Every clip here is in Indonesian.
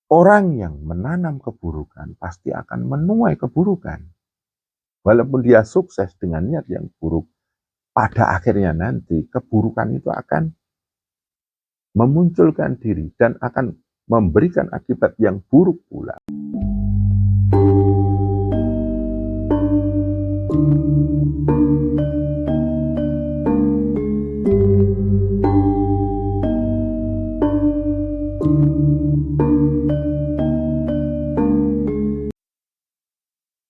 Orang yang menanam keburukan pasti akan menuai keburukan. Walaupun dia sukses dengan niat yang buruk, pada akhirnya nanti keburukan itu akan memunculkan diri dan akan memberikan akibat yang buruk pula.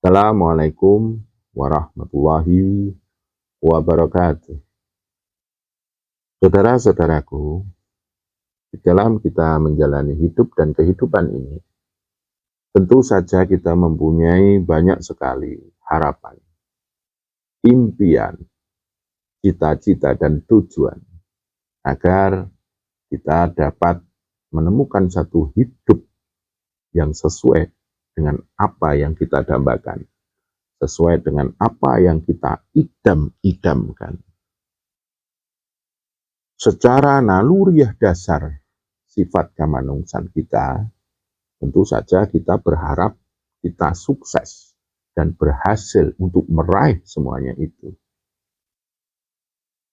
Assalamualaikum warahmatullahi wabarakatuh. Saudara-saudaraku, di dalam kita menjalani hidup dan kehidupan ini, tentu saja kita mempunyai banyak sekali harapan, impian, cita-cita, dan tujuan agar kita dapat menemukan satu hidup yang sesuai dengan apa yang kita dambakan, sesuai dengan apa yang kita idam-idamkan. Secara naluriah dasar sifat kemanusiaan kita, tentu saja kita berharap kita sukses dan berhasil untuk meraih semuanya itu.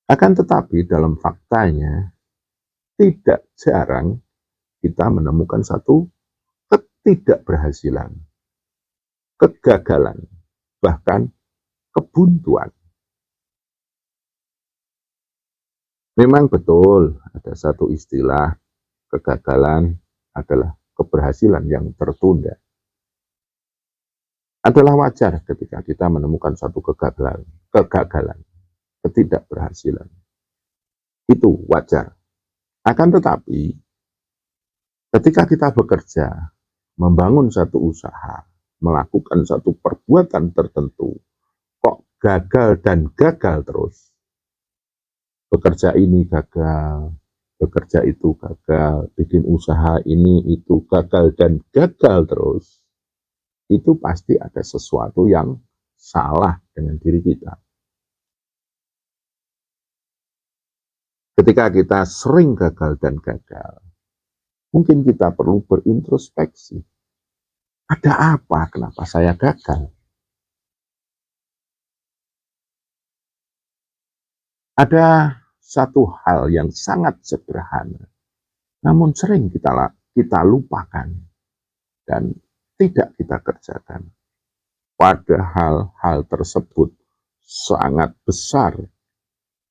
Akan tetapi dalam faktanya, tidak jarang kita menemukan satu ketidakberhasilan, kegagalan, bahkan kebuntuan. Memang betul ada satu istilah, kegagalan adalah keberhasilan yang tertunda. Adalah wajar ketika kita menemukan satu kegagalan, ketidakberhasilan. Itu wajar. Akan tetapi, ketika kita bekerja, membangun satu usaha, melakukan satu perbuatan tertentu, kok gagal dan gagal terus. Bekerja ini gagal, bekerja itu gagal, bikin usaha ini itu gagal dan gagal terus, itu pasti ada sesuatu yang salah dengan diri kita. Ketika kita sering gagal dan gagal, mungkin kita perlu berintrospeksi. Ada apa? Kenapa saya gagal? Ada satu hal yang sangat sederhana, namun sering kita lupakan dan tidak kita kerjakan. Padahal hal tersebut sangat besar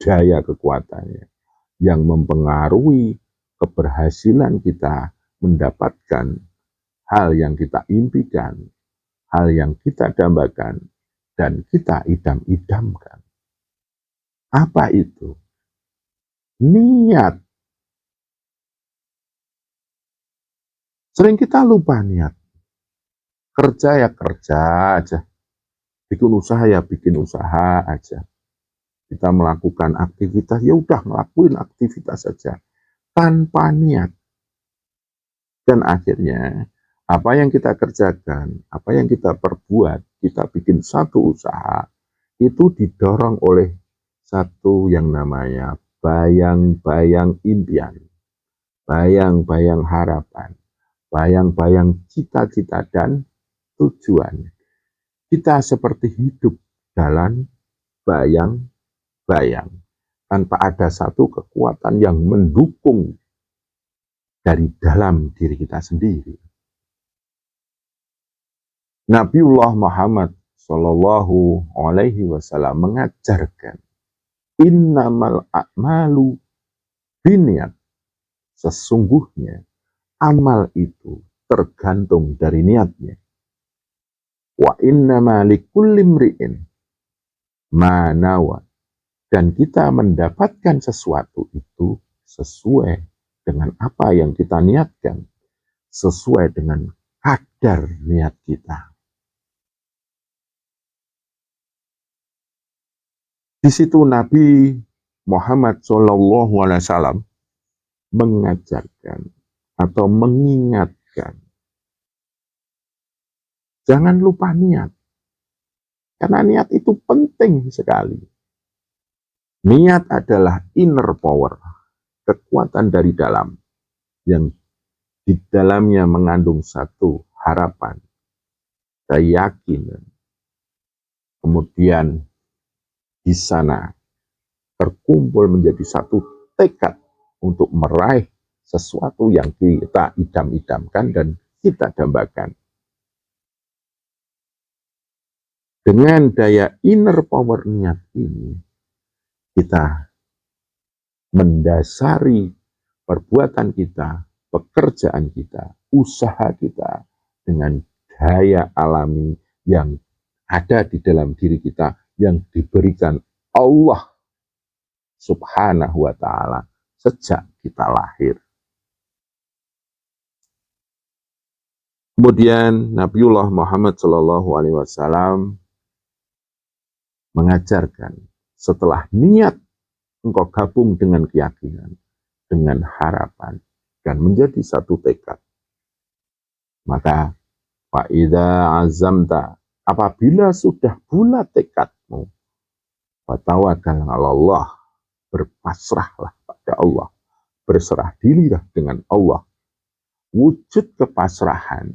daya kekuatannya yang mempengaruhi keberhasilan kita mendapatkan hal yang kita impikan, hal yang kita dambakan, dan kita idam-idamkan. Apa itu? Niat. Sering kita lupa niat. Kerja ya kerja aja. Bikin usaha ya bikin usaha aja. Kita melakukan aktivitas, ya udah ngelakuin aktivitas saja. Tanpa niat. Dan akhirnya, apa yang kita kerjakan, apa yang kita perbuat, kita bikin satu usaha, itu didorong oleh satu yang namanya bayang-bayang impian, bayang-bayang harapan, bayang-bayang cita-cita dan tujuan. Kita seperti hidup dalam bayang-bayang, tanpa ada satu kekuatan yang mendukung dari dalam diri kita sendiri. Nabiullah Muhammad Shallallahu Alaihi Wasallam mengajarkan, innamal a'malu binniyat. Sesungguhnya amal itu tergantung dari niatnya. Wa innama likulli imri'in ma nawa. Dan kita mendapatkan sesuatu itu sesuai dengan apa yang kita niatkan, sesuai dengan kadar niat kita. Di situ Nabi Muhammad SAW mengajarkan atau mengingatkan, jangan lupa niat. Karena niat itu penting sekali. Niat adalah inner power, kekuatan dari dalam yang di dalamnya mengandung satu harapan, keyakinan, kemudian di sana terkumpul menjadi satu tekad untuk meraih sesuatu yang kita idam-idamkan dan kita dambakan. Dengan daya inner power niat ini, kita mendasari perbuatan kita, pekerjaan kita, usaha kita dengan daya alami yang ada di dalam diri kita yang diberikan Allah Subhanahu wa ta'ala sejak kita lahir. Kemudian Nabiullah Muhammad SAW mengajarkan setelah niat engkau gabung dengan keyakinan, dengan harapan, dan menjadi satu tekad. Maka fa'idha azamta, apabila sudah bulat tekadmu, fatawakal Allah, berpasrahlah pada Allah, berserah dirilah dengan Allah. Wujud kepasrahan,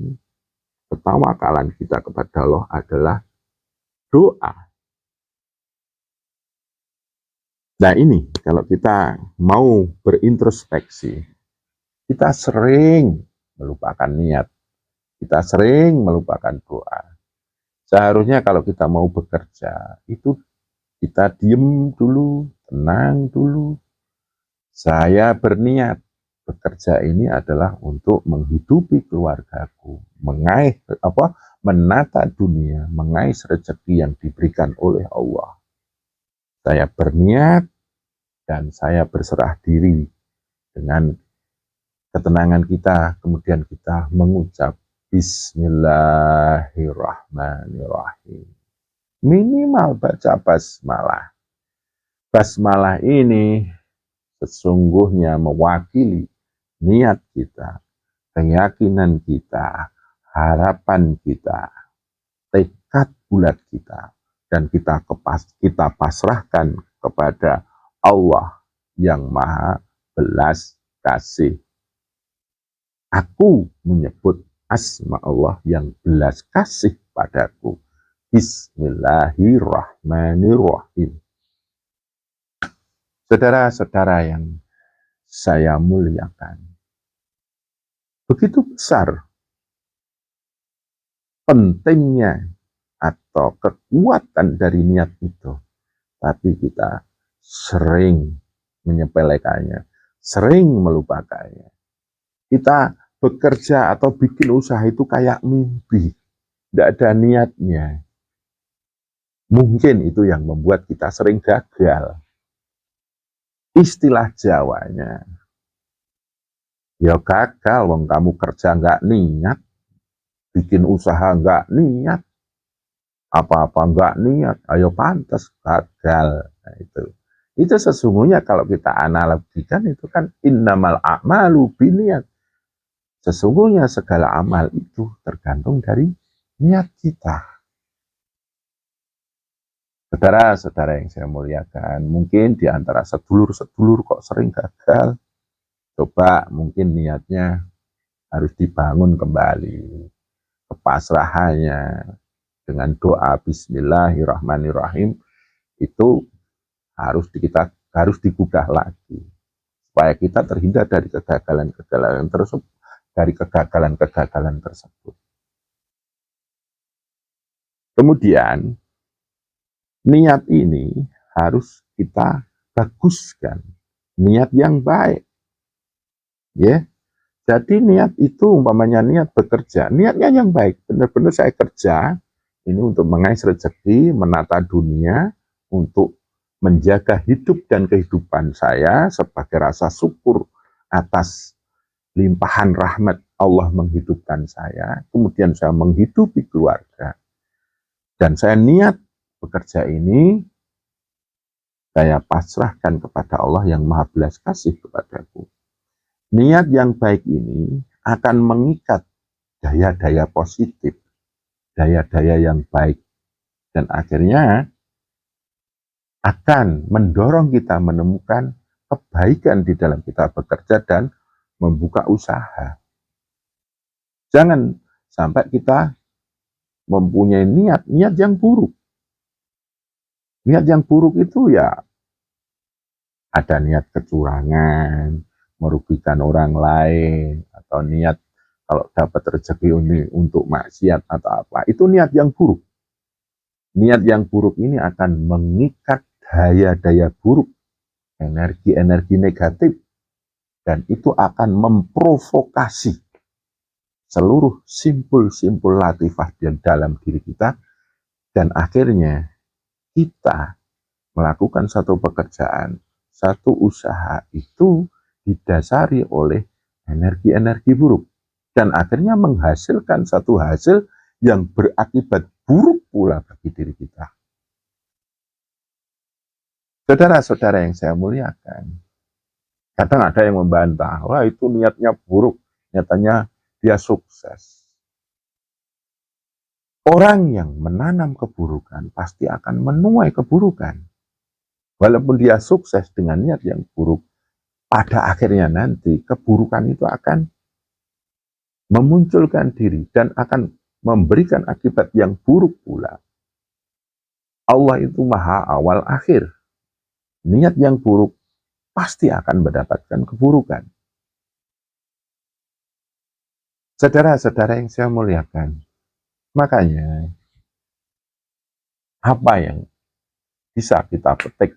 ketawakalan kita kepada Allah adalah doa. Nah ini, kalau kita mau berintrospeksi, kita sering melupakan niat, kita sering melupakan doa. Seharusnya kalau kita mau bekerja, itu kita diem dulu, tenang dulu. Saya berniat, bekerja ini adalah untuk menghidupi keluargaku, menata dunia, mengais rezeki yang diberikan oleh Allah. Saya berniat dan saya berserah diri dengan ketenangan kita, kemudian kita mengucap Bismillahirrahmanirrahim. Minimal baca basmalah. Basmalah ini sesungguhnya mewakili niat kita, keyakinan kita, harapan kita, tekad bulat kita, dan kita pasrahkan kepada Allah yang Maha Belas Kasih. Aku menyebut asma Allah yang belas kasih padaku. Bismillahirrahmanirrahim. Saudara-saudara yang saya muliakan, begitu besar pentingnya atau kekuatan dari niat itu, tapi kita sering menyepelekannya, sering melupakannya. Kita bekerja atau bikin usaha itu kayak mimpi, tidak ada niatnya. Mungkin itu yang membuat kita sering gagal. Istilah Jawanya, ya gagal, wong kamu kerja nggak niat, bikin usaha nggak niat, apa-apa nggak niat, ayo pantas gagal. Nah, itu sesungguhnya kalau kita analogikan itu kan innamal a'malu biniat. Sesungguhnya segala amal itu tergantung dari niat kita. Saudara-saudara yang saya muliakan, mungkin di antara sedulur-sedulur kok sering gagal. Coba mungkin niatnya harus dibangun kembali. Kepasrahannya dengan doa Bismillahirrahmanirrahim itu harus digugah lagi supaya kita terhindar dari kegagalan-kegagalan tersebut. Kemudian niat ini harus kita baguskan, niat yang baik, ya. Jadi niat itu umpamanya niat bekerja, niatnya yang baik, benar-benar saya kerja ini untuk mengais rezeki, menata dunia, untuk menjaga hidup dan kehidupan saya sebagai rasa syukur atas limpahan rahmat Allah menghidupkan saya, kemudian saya menghidupi keluarga. Dan saya niat bekerja ini, saya pasrahkan kepada Allah yang Maha Belas Kasih kepadaku. Niat yang baik ini akan mengikat daya-daya positif, daya-daya yang baik, dan akhirnya akan mendorong kita menemukan kebaikan di dalam kita bekerja dan membuka usaha. Jangan sampai kita mempunyai niat yang buruk. Niat yang buruk itu ya ada niat kecurangan, merugikan orang lain, atau niat kalau dapat rezeki ini untuk maksiat atau apa. Itu niat yang buruk. Niat yang buruk ini akan mengikat daya-daya buruk, energi-energi negatif, dan itu akan memprovokasi seluruh simpul-simpul latifah di dalam diri kita, dan akhirnya kita melakukan satu pekerjaan, satu usaha itu didasari oleh energi-energi buruk, dan akhirnya menghasilkan satu hasil yang berakibat buruk pula bagi diri kita. Saudara-saudara yang saya muliakan, kadang ada yang membantah, wah itu niatnya buruk, nyatanya dia sukses. Orang yang menanam keburukan pasti akan menuai keburukan. Walaupun dia sukses dengan niat yang buruk, pada akhirnya nanti keburukan itu akan memunculkan diri dan akan memberikan akibat yang buruk pula. Allah itu maha awal akhir. Niat yang buruk pasti akan mendapatkan keburukan. Saudara-saudara yang saya muliakan, makanya apa yang bisa kita petik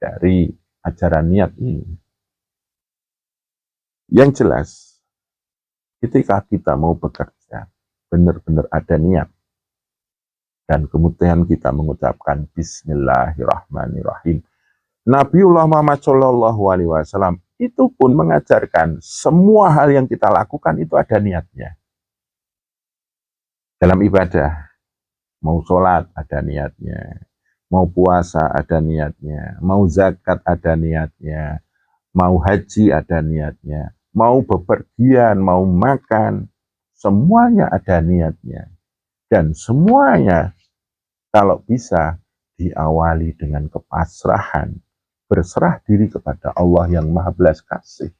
dari ajaran niat ini? Yang jelas, ketika kita mau bekerja, benar-benar ada niat, dan kemudian kita mengucapkan Bismillahirrahmanirrahim. Nabiullah Muhammad Shallallahu Alaihi Wasallam itu pun mengajarkan semua hal yang kita lakukan itu ada niatnya. Dalam ibadah, mau sholat ada niatnya, mau puasa ada niatnya, mau zakat ada niatnya, mau haji ada niatnya, mau bepergian, mau makan, semuanya ada niatnya. Dan semuanya kalau bisa diawali dengan kepasrahan, berserah diri kepada Allah yang Maha Belas Kasih.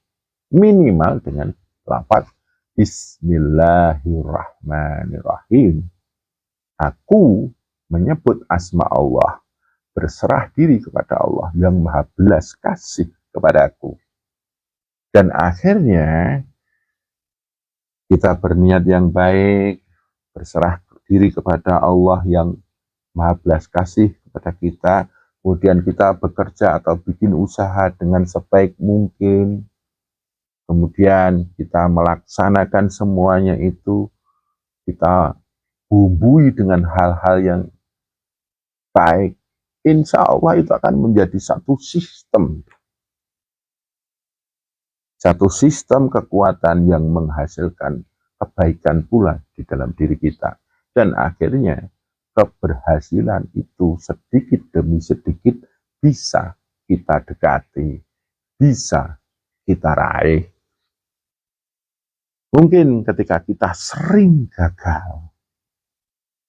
Minimal dengan lafaz Bismillahirrahmanirrahim. Aku menyebut asma Allah, berserah diri kepada Allah yang Maha Belas Kasih kepadaku. Dan akhirnya kita berniat yang baik, berserah diri kepada Allah yang Maha Belas Kasih kepada kita, kemudian kita bekerja atau bikin usaha dengan sebaik mungkin, kemudian kita melaksanakan semuanya itu, kita bumbui dengan hal-hal yang baik, insya Allah itu akan menjadi satu sistem kekuatan yang menghasilkan kebaikan pula di dalam diri kita. Dan akhirnya keberhasilan itu sedikit demi sedikit bisa kita dekati, bisa kita raih. Mungkin ketika kita sering gagal,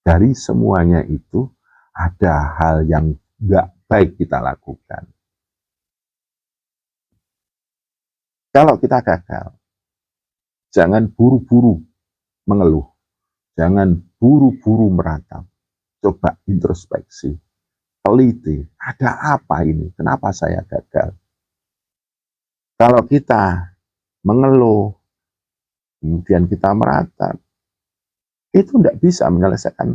dari semuanya itu ada hal yang nggak baik kita lakukan. Kalau kita gagal, jangan buru-buru mengeluh, jangan buru-buru meratap. Coba introspeksi, teliti, ada apa ini? Kenapa saya gagal? Kalau kita mengeluh, kemudian kita meratap, itu tidak bisa menyelesaikan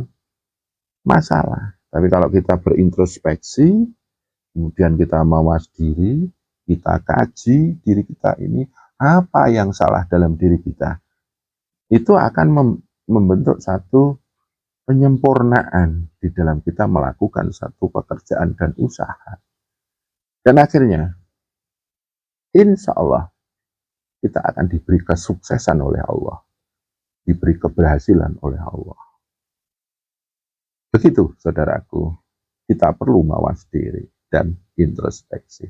masalah. Tapi kalau kita berintrospeksi, kemudian kita mawas diri, kita kaji diri kita ini, apa yang salah dalam diri kita, itu akan membentuk satu penyempurnaan di dalam kita melakukan satu pekerjaan dan usaha. Dan akhirnya, insya Allah, kita akan diberi kesuksesan oleh Allah, diberi keberhasilan oleh Allah. Begitu, saudaraku, kita perlu mawas diri dan introspeksi.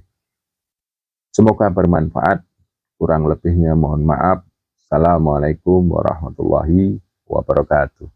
Semoga bermanfaat, kurang lebihnya mohon maaf. Assalamualaikum warahmatullahi wabarakatuh.